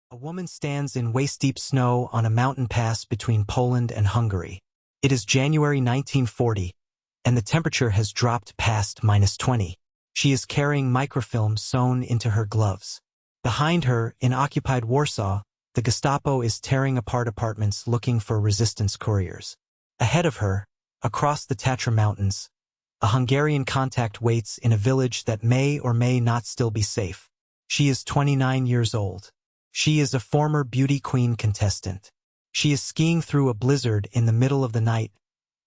A woman stands in waist-deep snow on a mountain pass between Poland and Hungary. It is January 1940, and the temperature has dropped past -20. She is carrying microfilm sewn into her gloves. Behind her, in occupied Warsaw, the Gestapo is tearing apart apartments looking for resistance couriers. Ahead of her, across the Tatra Mountains, a Hungarian contact waits in a village that may or may not still be safe. She is 29 years old. She is a former beauty queen contestant. She is skiing through a blizzard in the middle of the night,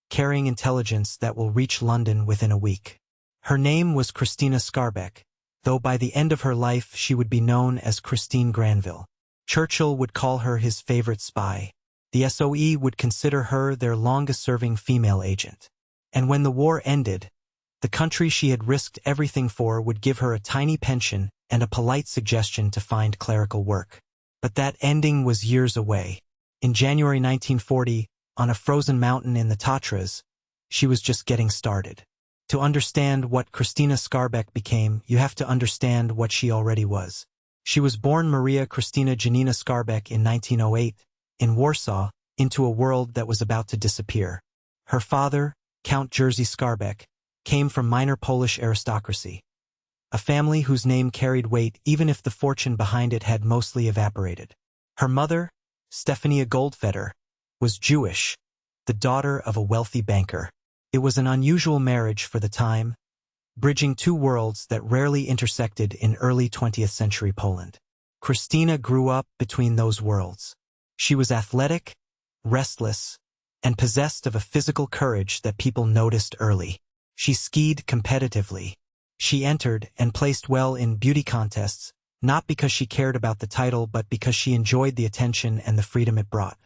carrying intelligence that will reach London within a week. Her name was Krystyna Skarbek, though by the end of her life she would be known as Christine Granville. Churchill would call her his favorite spy. The SOE would consider her their longest-serving female agent. And when the war ended, the country she had risked everything for would give her a tiny pension and a polite suggestion to find clerical work. But that ending was years away. In January 1940, on a frozen mountain in the Tatras, she was just getting started. To understand what Krystyna Skarbek became, you have to understand what she already was. She was born Maria Krystyna Janina Skarbek in 1908, in Warsaw, into a world that was about to disappear. Her father, Count Jerzy Skarbek, came from minor Polish aristocracy, a family whose name carried weight even if the fortune behind it had mostly evaporated. Her mother, Stefania Goldfeder, was Jewish, the daughter of a wealthy banker. It was an unusual marriage for the time, bridging two worlds that rarely intersected in early 20th century Poland. Krystyna grew up between those worlds. She was athletic, restless, and possessed of a physical courage that people noticed early. She skied competitively. She entered and placed well in beauty contests, not because she cared about the title but because she enjoyed the attention and the freedom it brought.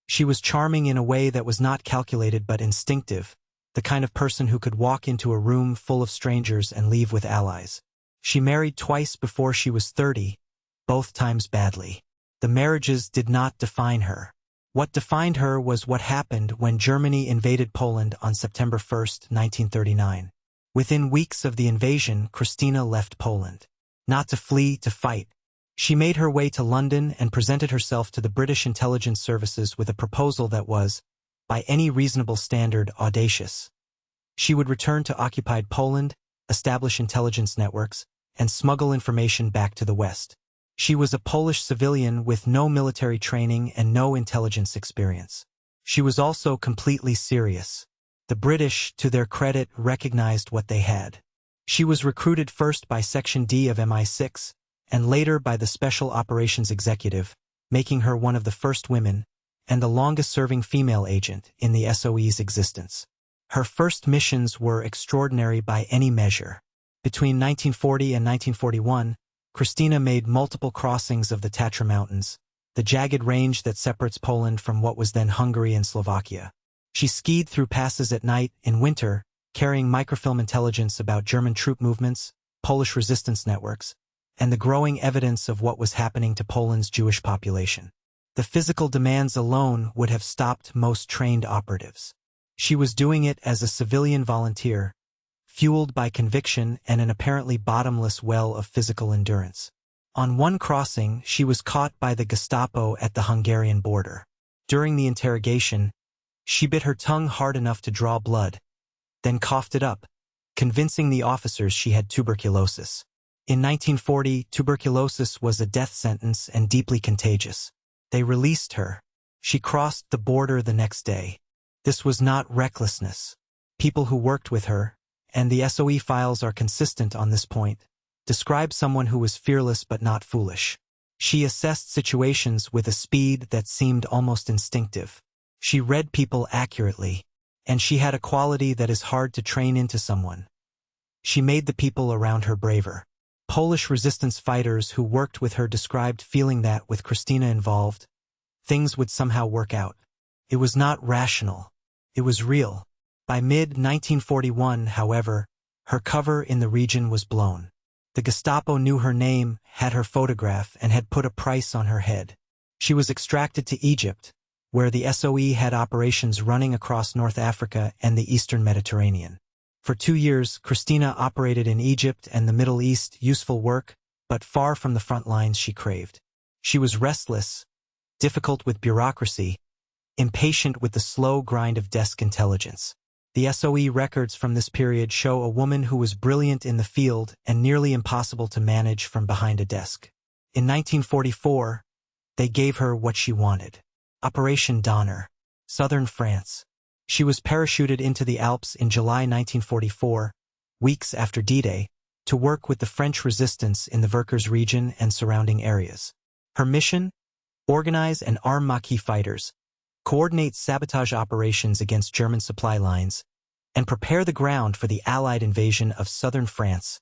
She was charming in a way that was not calculated but instinctive, the kind of person who could walk into a room full of strangers and leave with allies. She married twice before she was 30, both times badly. The marriages did not define her. What defined her was what happened when Germany invaded Poland on September 1, 1939. Within weeks of the invasion, Krystyna left Poland. Not to flee, to fight. She made her way to London and presented herself to the British intelligence services with a proposal that was, by any reasonable standard, audacious. She would return to occupied Poland, establish intelligence networks, and smuggle information back to the West. She was a Polish civilian with no military training and no intelligence experience. She was also completely serious. The British, to their credit, recognized what they had. She was recruited first by Section D of MI6, and later by the Special Operations Executive, making her one of the first women, and the longest-serving female agent in the SOE's existence. Her first missions were extraordinary by any measure. Between 1940 and 1941, Krystyna made multiple crossings of the Tatra Mountains, the jagged range that separates Poland from what was then Hungary and Slovakia. She skied through passes at night, in winter, carrying microfilm intelligence about German troop movements, Polish resistance networks, and the growing evidence of what was happening to Poland's Jewish population. The physical demands alone would have stopped most trained operatives. She was doing it as a civilian volunteer, fueled by conviction and an apparently bottomless well of physical endurance. On one crossing, she was caught by the Gestapo at the Hungarian border. During the interrogation, she bit her tongue hard enough to draw blood, then coughed it up, convincing the officers she had tuberculosis. In 1940, tuberculosis was a death sentence and deeply contagious. They released her. She crossed the border the next day. This was not recklessness. People who worked with her, and the SOE files are consistent on this point, describe someone who was fearless but not foolish. She assessed situations with a speed that seemed almost instinctive. She read people accurately, and she had a quality that is hard to train into someone. She made the people around her braver. Polish resistance fighters who worked with her described feeling that, with Krystyna involved, things would somehow work out. It was not rational. It was real. By mid-1941, however, her cover in the region was blown. The Gestapo knew her name, had her photograph, and had put a price on her head. She was extracted to Egypt, where the SOE had operations running across North Africa and the Eastern Mediterranean. For 2 years, Krystyna operated in Egypt and the Middle East, useful work, but far from the front lines she craved. She was restless, difficult with bureaucracy, impatient with the slow grind of desk intelligence. The SOE records from this period show a woman who was brilliant in the field and nearly impossible to manage from behind a desk. In 1944, they gave her what she wanted. Operation Donner, southern France. She was parachuted into the Alps in July 1944, weeks after D-Day, to work with the French resistance in the Vercors region and surrounding areas. Her mission? Organize and arm Maquis fighters, coordinate sabotage operations against German supply lines, and prepare the ground for the Allied invasion of southern France.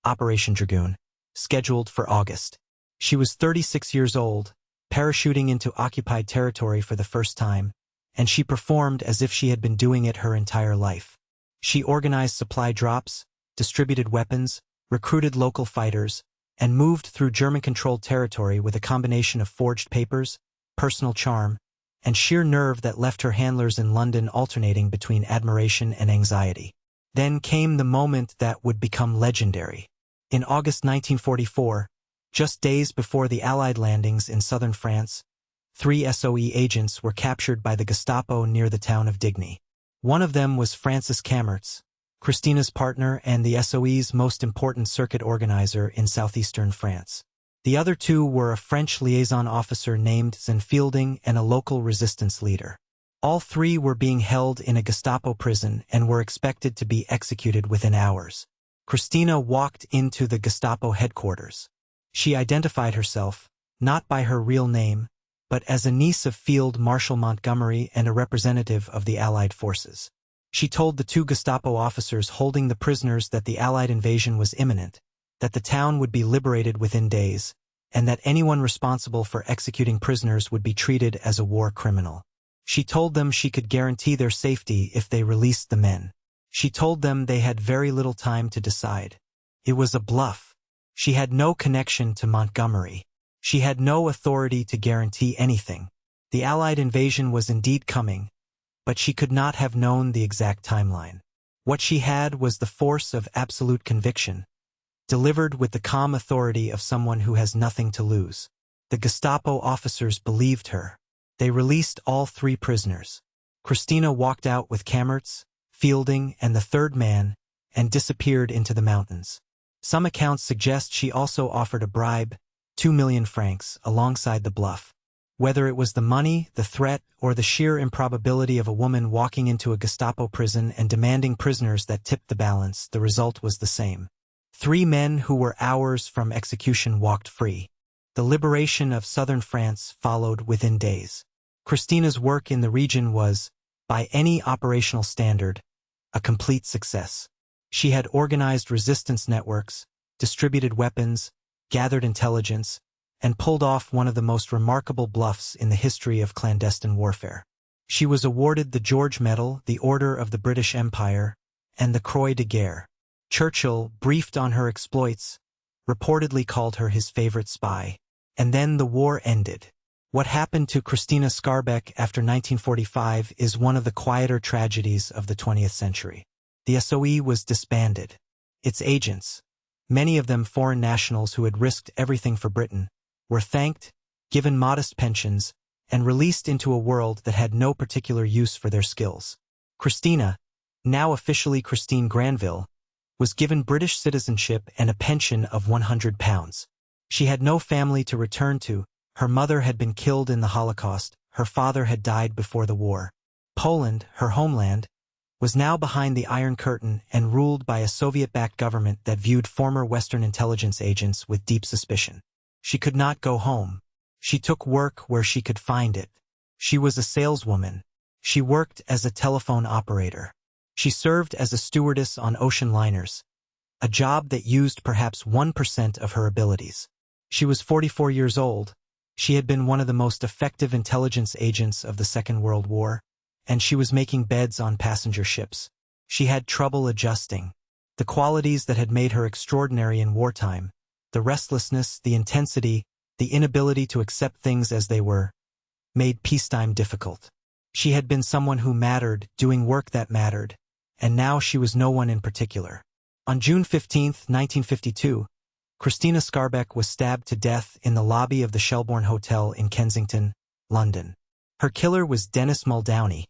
Operation Dragoon, scheduled for August. She was 36 years old, parachuting into occupied territory for the first time, and she performed as if she had been doing it her entire life. She organized supply drops, distributed weapons, recruited local fighters, and moved through German-controlled territory with a combination of forged papers, personal charm, and sheer nerve that left her handlers in London alternating between admiration and anxiety. Then came the moment that would become legendary. In August 1944, just days before the Allied landings in southern France, 3 SOE agents were captured by the Gestapo near the town of Digne. One of them was Francis Kammertz, Krystyna's partner and the SOE's most important circuit organizer in southeastern France. The other 2 were a French liaison officer named Zenfielding and a local resistance leader. All 3 were being held in a Gestapo prison and were expected to be executed within hours. Krystyna walked into the Gestapo headquarters. She identified herself, not by her real name, but as a niece of Field Marshal Montgomery and a representative of the Allied forces. She told the 2 Gestapo officers holding the prisoners that the Allied invasion was imminent, that the town would be liberated within days, and that anyone responsible for executing prisoners would be treated as a war criminal. She told them she could guarantee their safety if they released the men. She told them they had very little time to decide. It was a bluff. She had no connection to Montgomery. She had no authority to guarantee anything. The Allied invasion was indeed coming, but she could not have known the exact timeline. What she had was the force of absolute conviction, delivered with the calm authority of someone who has nothing to lose. The Gestapo officers believed her. They released all 3 prisoners. Krystyna walked out with Kammertz, Fielding, and the 3rd man, and disappeared into the mountains. Some accounts suggest she also offered a bribe, 2 million francs, alongside the bluff. Whether it was the money, the threat, or the sheer improbability of a woman walking into a Gestapo prison and demanding prisoners that tipped the balance, the result was the same. 3 men who were hours from execution walked free. The liberation of southern France followed within days. Krystyna's work in the region was, by any operational standard, a complete success. She had organized resistance networks, distributed weapons, gathered intelligence, and pulled off one of the most remarkable bluffs in the history of clandestine warfare. She was awarded the George Medal, the Order of the British Empire, and the Croix de Guerre. Churchill, briefed on her exploits, reportedly called her his favorite spy. And then the war ended. What happened to Krystyna Skarbek after 1945 is one of the quieter tragedies of the 20th century. The SOE was disbanded. Its agents, many of them foreign nationals who had risked everything for Britain, were thanked, given modest pensions, and released into a world that had no particular use for their skills. Krystyna, now officially Christine Granville, was given British citizenship and a pension of £100. She had no family to return to. Her mother had been killed in the Holocaust. Her father had died before the war. Poland, her homeland, was now behind the Iron Curtain and ruled by a Soviet-backed government that viewed former Western intelligence agents with deep suspicion. She could not go home. She took work where she could find it. She was a saleswoman. She worked as a telephone operator. She served as a stewardess on ocean liners, a job that used perhaps 1% of her abilities. She was 44 years old. She had been one of the most effective intelligence agents of the Second World War, and she was making beds on passenger ships. She had trouble adjusting. The qualities that had made her extraordinary in wartime, the restlessness, the intensity, the inability to accept things as they were, made peacetime difficult. She had been someone who mattered, doing work that mattered, and now she was no one in particular. On June 15, 1952, Krystyna Skarbek was stabbed to death in the lobby of the Shelbourne Hotel in Kensington, London. Her killer was Dennis Muldowney,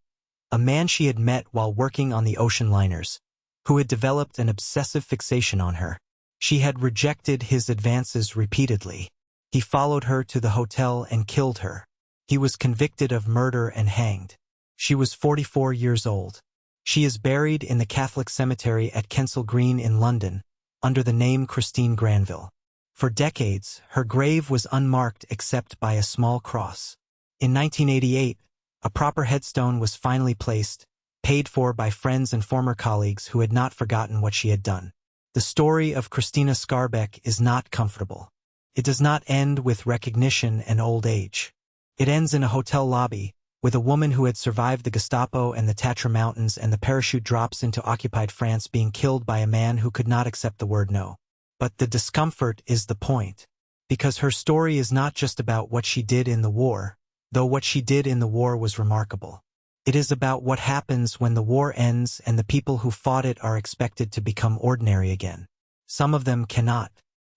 a man she had met while working on the ocean liners, who had developed an obsessive fixation on her. She had rejected his advances repeatedly. He followed her to the hotel and killed her. He was convicted of murder and hanged. She was 44 years old. She is buried in the Catholic cemetery at Kensal Green in London, under the name Christine Granville. For decades, her grave was unmarked except by a small cross. In 1988, a proper headstone was finally placed, paid for by friends and former colleagues who had not forgotten what she had done. The story of Krystyna Skarbek is not comfortable. It does not end with recognition and old age. It ends in a hotel lobby, with a woman who had survived the Gestapo and the Tatra Mountains and the parachute drops into occupied France being killed by a man who could not accept the word no. But the discomfort is the point. Because her story is not just about what she did in the war, though what she did in the war was remarkable. It is about what happens when the war ends and the people who fought it are expected to become ordinary again. Some of them cannot.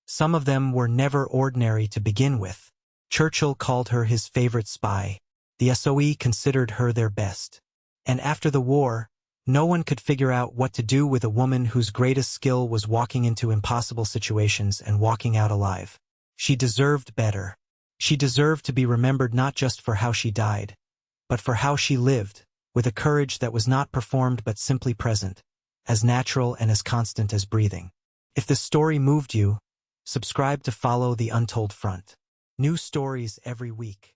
Some of them were never ordinary to begin with. Churchill called her his favorite spy. The SOE considered her their best. And after the war, no one could figure out what to do with a woman whose greatest skill was walking into impossible situations and walking out alive. She deserved better. She deserved to be remembered not just for how she died, but for how she lived, with a courage that was not performed but simply present, as natural and as constant as breathing. If this story moved you, subscribe to follow the Untold front. New stories every week.